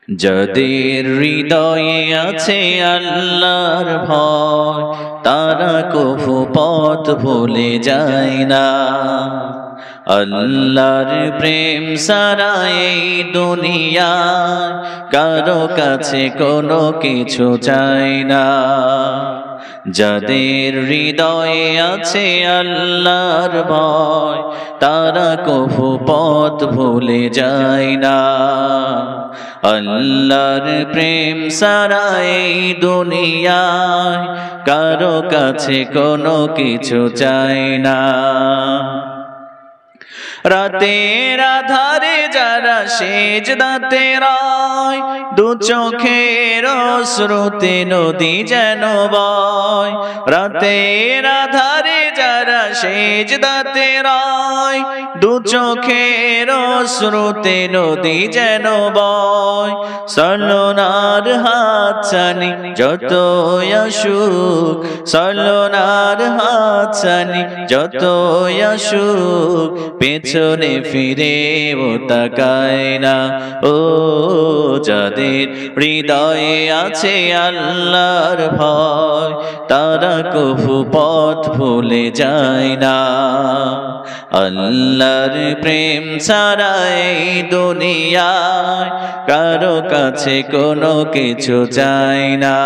যাদের হৃদয়ে আছে আল্লাহর ভয় তারা কভু পথ ভুলে যায় না। আল্লাহর প্রেম সারা এই দুনিয়ায় কারো কাছে কোনো কিছু চায় না। যাদের হৃদয়ে আছে আল্লাহর ভয় তারা কভু পথ ভুলে যায় না। আল্লাহর প্রেম সারা এই দুনিয়ায় কারো কাছে কোনো কিছু চায় না। রাতের আধারে যারা সেজদাতে রয় দু চোখের অশ্রুতে নদী যেন বয়। রাতের আধারে যারা সেজদাতে রয় দু চোখের অশ্রুতে নদী যেন বয়। সলনার হাত ছানি যত আসুক, সলনার হাত ছানি যত আসুক, পেছনে ফিরে ও তাকায় না। ও যাদের হৃদয়ে আছে আল্লাহর ভয় তারা কভু পথ ভুলে যায় না। আল্লাহর প্রেম ছাড়া এই দুনিয়ায় কারো কাছে কোনো কিছু চায় না।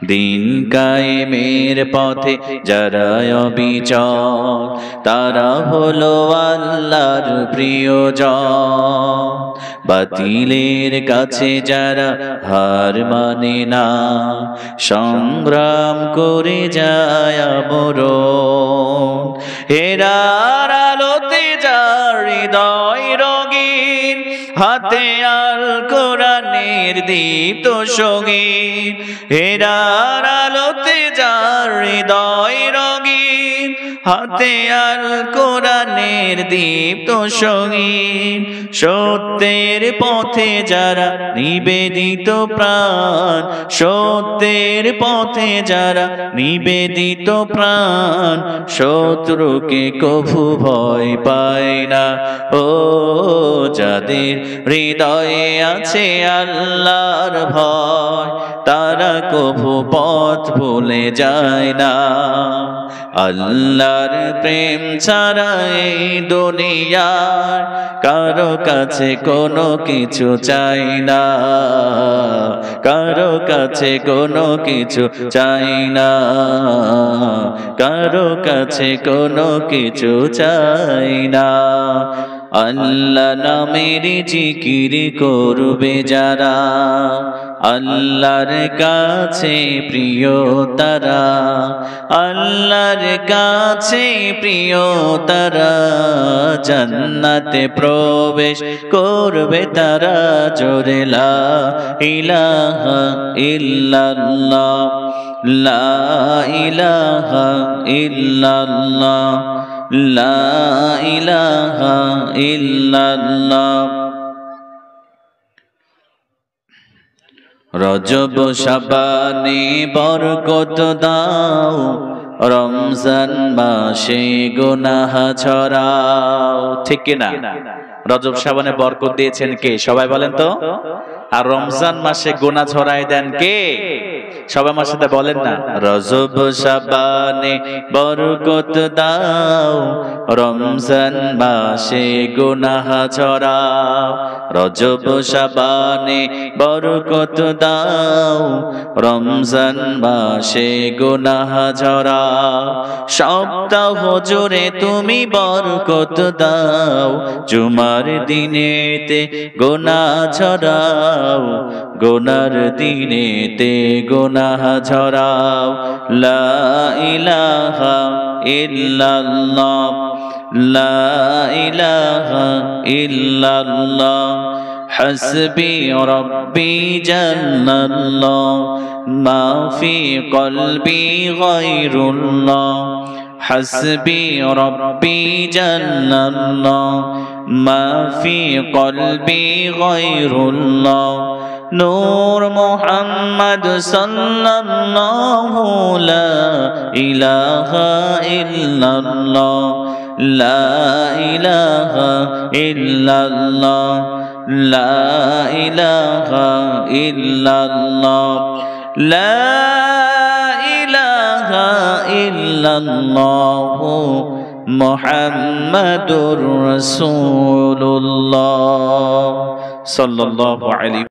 দিন কায়েমের পথে যারা অবিচল তারা হলো আল্লাহর প্রিয়জন। বাতিলের কাছে যারা হার মানে না সংগ্রাম করে যায় মরণ। হেরার আলোতে যার হৃদয় রঙিন হাতে আল কোরআনের দীপ্ত সঙ্গীত। হেরার আলোতে যার হৃদয় রঙিন হাতে আল কোরআনের দীপ্ত সঙ্গীত। সত্যের পথে যারা নিবেদিত প্রাণ, সত্যের পথে যারা নিবেদিত প্রাণ, শত্রুকে কভু ভয় পায় না। ও যাদের হৃদয়ে আছে আল্লাহর ভয় তারা কভু পথ ভুলে যায় না। আল্লাহর প্রেম ছাড়া এই দুনিয়ার কারো কাছে কোনো কিছু চাই না, কারো কাছে কোনো কিছু চাই না, কারো কাছে কোনো কিছু চাই না। আল্লাহ নামের জিকির করবে যারা আল্লাহর কাছে প্রিয় তারা, আল্লাহর কাছে প্রিয় তারা, জান্নাতে প্রবেশ করবে তারা। জোরে লা ইলাহা ইল্লাল্লাহ, লা ইলাহা ইল্লাল্লাহ, লা ইলাহা ইল্লাল্লাহ। রজব শাবানে বরকত দাও, রমজান মাসে গুনাহ ছড়াও। ঠিক কিনা? রজব শাবানে বরকত দিয়েছেন কে? সবাই বলেন তো। আর রমজান মাসে গুনাহ ছড়ায় দেন কে? সবাই আমার সাথে বলেন না। রজব শাবানে বরকত দাও, রমজান মাসে গুনাহ ছড়াও। রজব শাবানে বরকত দাও, রমজান মাসে গুনাহ ঝরাও। সপ্তাহ জুড়ে তুমি বরকত দাও, জুমার দিনেতে গুনাহ ঝরাও, গুনার দিনেতে গুনাহ ঝরাও। লা ইলাহা ইল্লাল্লাহ, লা ইলাহা ইল্লাল্লাহ, হাসবি রব্বি জাল্লাল্লাহ, মা ফি কলবি গায়রুল্লাহ, হাসবি রব্বি জাল্লাল্লাহ, মা ফি কলবি গায়রুল্লাহ। নূর মুহাম্মদ সাল্লাল্লাহু লা ইলাহা ইল্লাল্লাহ, লা ইলাহা ইল্লাল্লাহ, লা ইলাহা ইল্লাল্লাহ লা ইলাহা ইল্লাল্লাহ মুহাম্মাদুর রাসূলুল্লাহ সাল্লাল্লাহু আলাইহি